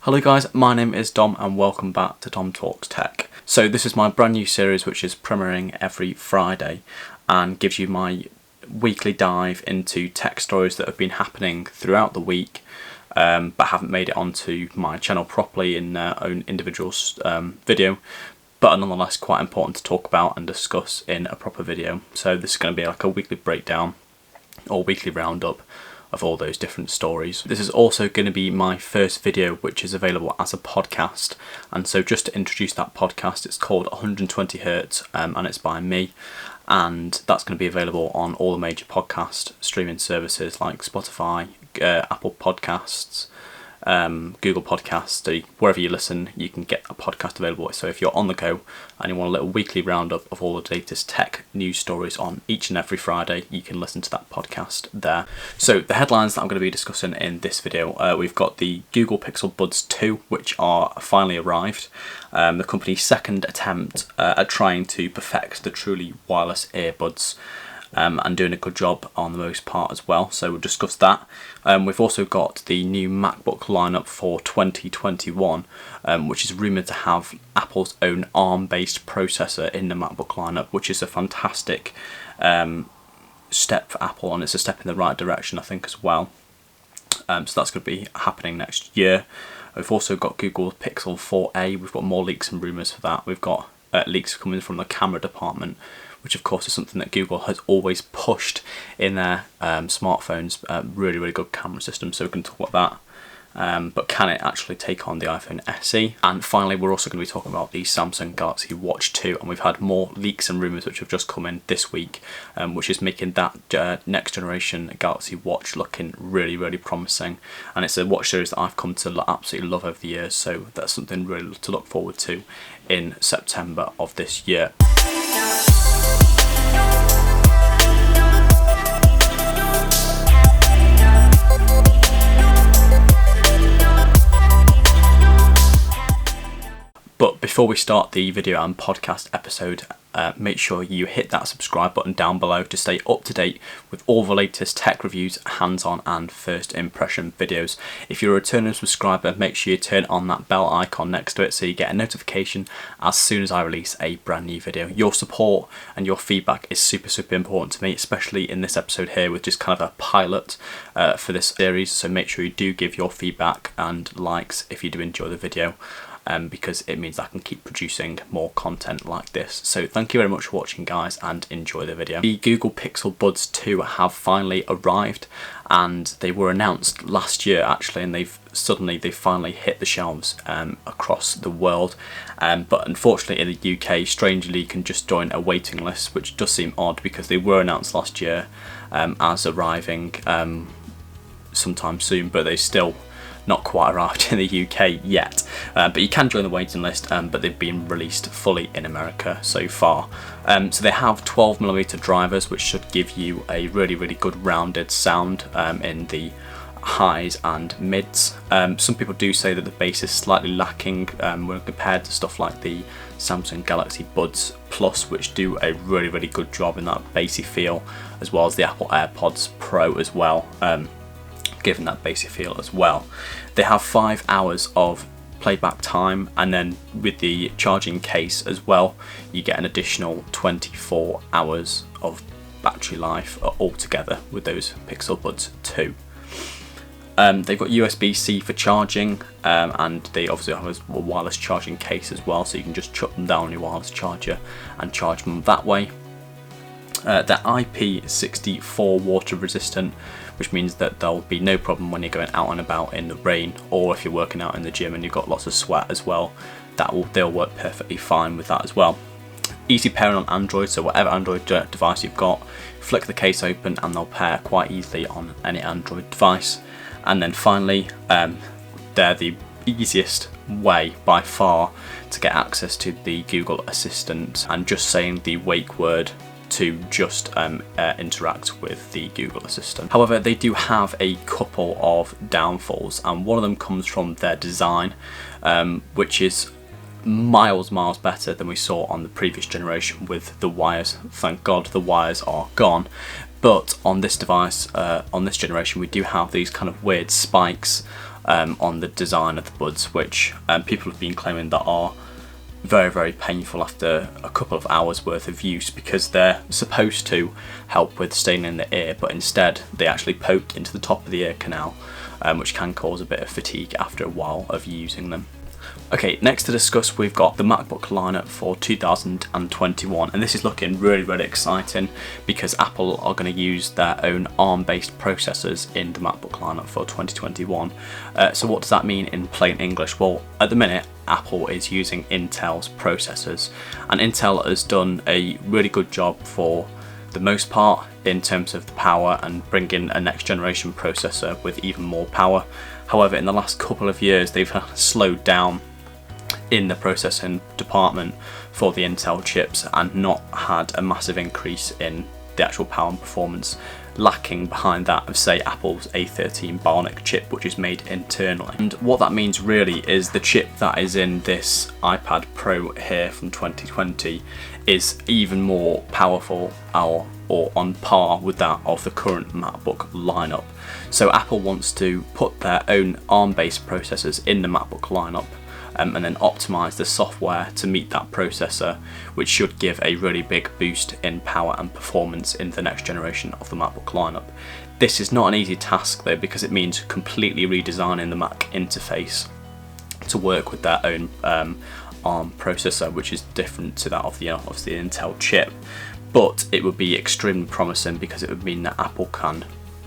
Hello guys, my name is Dom and welcome back to DomTalksTech. So this is my brand new series which is premiering every Friday and gives you my weekly dive into tech stories that have been happening throughout the week but haven't made it onto my channel properly in their own individual video, but are nonetheless quite important to talk about and discuss in a proper video. So this is going to be like a weekly breakdown or weekly roundup of all those different stories. This is also going to be my first video which is available as a podcast, and so just to introduce that podcast, it's called 120 Hertz and it's by me, and that's going to be available on all the major podcast streaming services like Spotify, Apple Podcasts, Google Podcasts. Wherever you listen you can get a podcast available. So if you're on the go and you want a little weekly roundup of all the latest tech news stories on each and every Friday, you can listen to that podcast there. So the headlines that I'm going to be discussing in this video, we've got the Google Pixel Buds 2 which are finally arrived, the company's second attempt at trying to perfect the truly wireless earbuds, and doing a good job on the most part as well, so we'll discuss that. We've also got the new MacBook Lineup for 2021, which is rumoured to have Apple's own ARM-based processor in the MacBook Lineup, which is a fantastic step for Apple, and it's a step in the right direction I think as well. So that's going to be happening next year. We've also got Google Pixel 4a, we've got more leaks and rumours for that. We've got leaks coming from the camera department, which of course is something that Google has always pushed in their smartphones, really good camera system, so we can talk about that. But can it actually take on the iPhone SE? And finally we're also going to be talking about the Samsung Galaxy Watch 2, and we've had more leaks and rumours which have just come in this week, which is making that next generation Galaxy Watch looking really promising, and it's a watch series that I've come to absolutely love over the years, so that's something really to look forward to in September of this year. But before we start the video and podcast episode, make sure you hit that subscribe button down below to stay up to date with all the latest tech reviews, hands-on and first impression videos. If you're a returning subscriber, make sure you turn on that bell icon next to it so you get a notification as soon as I release a brand new video. Your support and your feedback is super important to me, especially in this episode here with just kind of a pilot for this series, so make sure you do give your feedback and likes if you do enjoy the video. Because it means I can keep producing more content like this. So thank you very much for watching guys, and enjoy the video. The Google Pixel Buds 2 have finally arrived, and they were announced last year actually, and they've finally hit the shelves across the world, but unfortunately in the UK, strangely you can just join a waiting list, which does seem odd because they were announced last year as arriving sometime soon, but they still not quite arrived in the UK yet, but you can join the waiting list, but they've been released fully in America so far. So they have 12mm drivers which should give you a really good rounded sound in the highs and mids. Some people do say that the bass is slightly lacking when compared to stuff like the Samsung Galaxy Buds Plus, which do a really good job in that bassy feel, as well as the Apple AirPods Pro as well, given that bassy feel as well. They have 5 hours of playback time, and then with the charging case as well you get an additional 24 hours of battery life altogether with those Pixel Buds 2. They've got USB-C for charging, and they obviously have a wireless charging case as well, so you can just chuck them down on your wireless charger and charge them that way. They're IP64 water resistant, which means that there'll be no problem when you're going out and about in the rain, or if you're working out in the gym and you've got lots of sweat as well, they'll work perfectly fine with that as well. Easy pairing on Android, so whatever Android device you've got, flick the case open and they'll pair quite easily on any Android device. And then finally, they're the easiest way by far to get access to the Google Assistant, and just saying the wake word to just interact with the Google Assistant. However, they do have a couple of downfalls, and one of them comes from their design, which is miles better than we saw on the previous generation with the wires. Thank God the wires are gone. But on this device, on this generation, we do have these kind of weird spikes on the design of the buds, which people have been claiming that are very, very painful after a couple of hours worth of use, because they're supposed to help with staining the ear, but instead they actually poke into the top of the ear canal, which can cause a bit of fatigue after a while of using them. Okay, next to discuss, we've got the MacBook Lineup for 2021, and this is looking really, really exciting because Apple are going to use their own ARM-based processors in the MacBook Lineup for 2021. So what does that mean in plain English? Well, at the minute, Apple is using Intel's processors, and Intel has done a really good job for the most part in terms of the power and bringing a next generation processor with even more power. However, in the last couple of years, they've slowed down in the processing department for the Intel chips and not had a massive increase in the actual power and performance, lacking behind that of, say, Apple's A13 Bionic chip, which is made internally. And what that means really is the chip that is in this iPad Pro here from 2020 is even more powerful or on par with that of the current MacBook Lineup. So Apple wants to put their own ARM-based processors in the MacBook Lineup, and then optimize the software to meet that processor, which should give a really big boost in power and performance in the next generation of the MacBook Lineup. This is not an easy task though, because it means completely redesigning the Mac interface to work with their own ARM processor, which is different to that of the Intel chip. But it would be extremely promising because it would mean that Apple can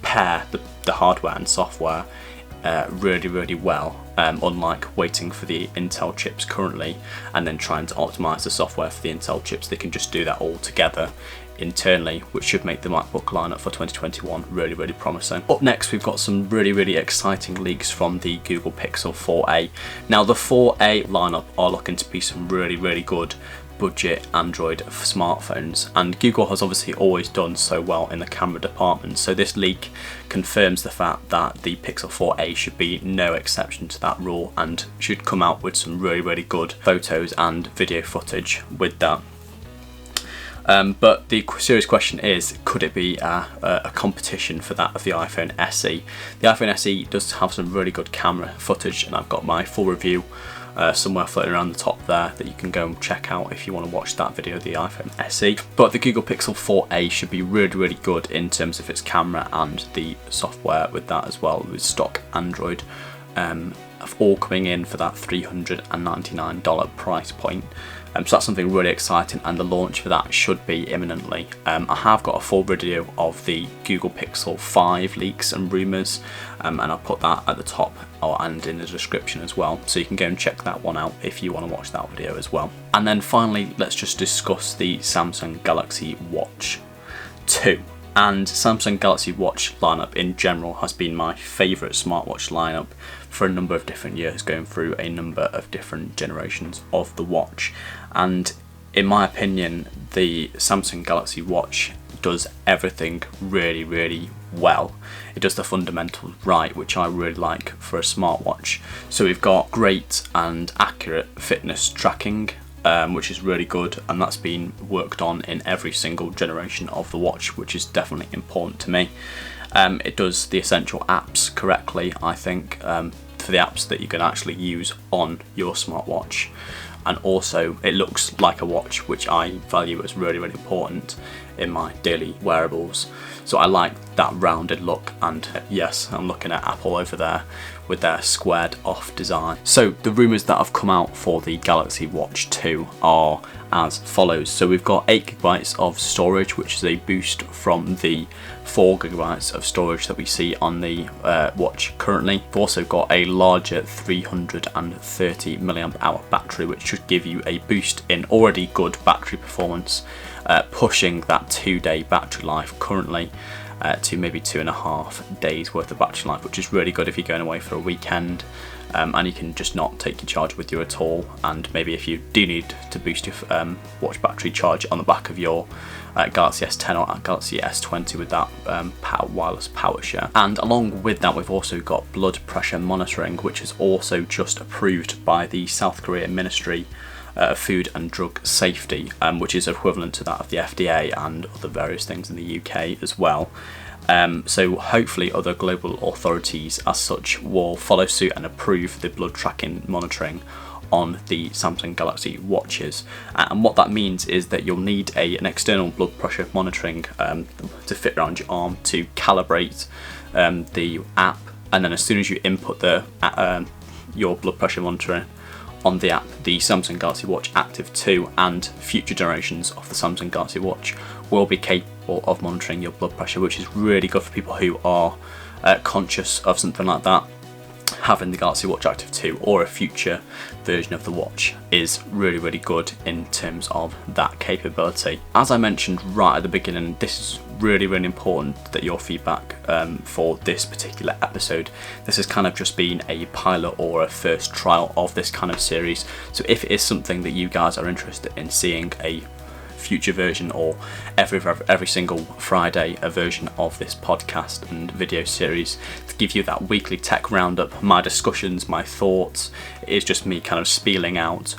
pair the hardware and software really, really well, unlike waiting for the Intel chips currently and then trying to optimize the software for the Intel chips. They can just do that all together internally, which should make the MacBook Lineup for 2021 really, really promising. Up next, we've got some really, really exciting leaks from the Google Pixel 4a. Now, the 4a lineup are looking to be some really, really good budget Android smartphones, and Google has obviously always done so well in the camera department, so this leak confirms the fact that the Pixel 4a should be no exception to that rule and should come out with some really, really good photos and video footage with that. But the serious question is, could it be a competition for that of the iPhone SE? The iPhone SE does have some really good camera footage, and I've got my full review somewhere floating around the top there that you can go and check out if you want to watch that video of the iPhone SE. But the Google Pixel 4a should be really, really good in terms of its camera and the software with that as well, with stock Android, all coming in for that $399 price point. So that's something really exciting, and the launch for that should be imminently. I have got a full video of the Google Pixel 5 leaks and rumours, and I'll put that at the top and in the description as well, so you can go and check that one out if you want to watch that video as well. And then finally, let's just discuss the Samsung Galaxy Watch 2. And Samsung Galaxy Watch lineup in general has been my favourite smartwatch lineup for a number of different years, going through a number of different generations of the watch. And in my opinion, the Samsung Galaxy Watch does everything really, really well. It does the fundamentals right, which I really like for a smartwatch. So we've got great and accurate fitness tracking, which is really good, and that's been worked on in every single generation of the watch, which is definitely important to me. It does the essential apps correctly, I think, for the apps that you can actually use on your smartwatch. And also it looks like a watch, which I value as really, really important in my daily wearables. So I like that rounded look, and yes, I'm looking at Apple over there with their squared off design. So the rumours that have come out for the Galaxy Watch 2 are as follows. So we've got 8GB of storage, which is a boost from the 4GB of storage that we see on the watch currently. We've also got a larger 330 mAh battery, which should give you a boost in already good battery performance, pushing that 2-day battery life currently to maybe 2.5 days worth of battery life, which is really good if you're going away for a weekend, and you can just not take your charger with you at all. And maybe if you do need to boost your watch battery, charge it on the back of your Galaxy S10 or Galaxy S20 with that wireless power share. And along with that, we've also got blood pressure monitoring, which is also just approved by the South Korea Ministry of Food and Drug Safety, which is equivalent to that of the FDA and other various things in the UK as well. So hopefully other global authorities as such will follow suit and approve the blood tracking monitoring on the Samsung Galaxy Watches. And what that means is that you'll need an external blood pressure monitoring to fit around your arm to calibrate the app, and then as soon as you input your blood pressure monitoring on the app, the Samsung Galaxy Watch Active 2 and future generations of the Samsung Galaxy Watch will be capable of monitoring your blood pressure, which is really good for people who are conscious of something like that. Having the Galaxy Watch Active 2 or a future version of the watch is really good in terms of that capability. As I mentioned right at the beginning, this is really important that your feedback for this particular episode. This has kind of just been a pilot or a first trial of this kind of series, so if it is something that you guys are interested in seeing a future version, or every single Friday a version of this podcast and video series to give you that weekly tech roundup, my discussions, my thoughts, it is just me kind of spieling out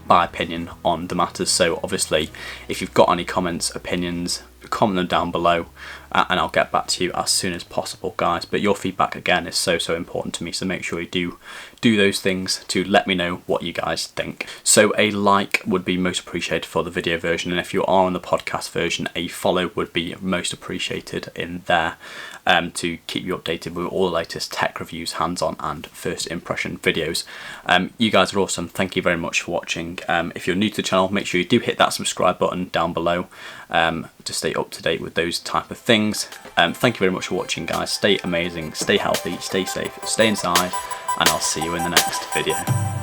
my opinion on the matters. So obviously if you've got any comments, opinions, comment them down below and I'll get back to you as soon as possible, guys. But your feedback again is so important to me, so make sure you do those things to let me know what you guys think. So a like would be most appreciated for the video version, and if you are on the podcast version, a follow would be most appreciated in there to keep you updated with all the latest tech reviews, hands-on and first impression videos. You guys are awesome. Thank you very much for watching. If you're new to the channel, make sure you do hit that subscribe button down below to stay up to date with those type of things. Thank you very much for watching, guys. Stay amazing, stay healthy, stay safe, stay inside, and I'll see you in the next video.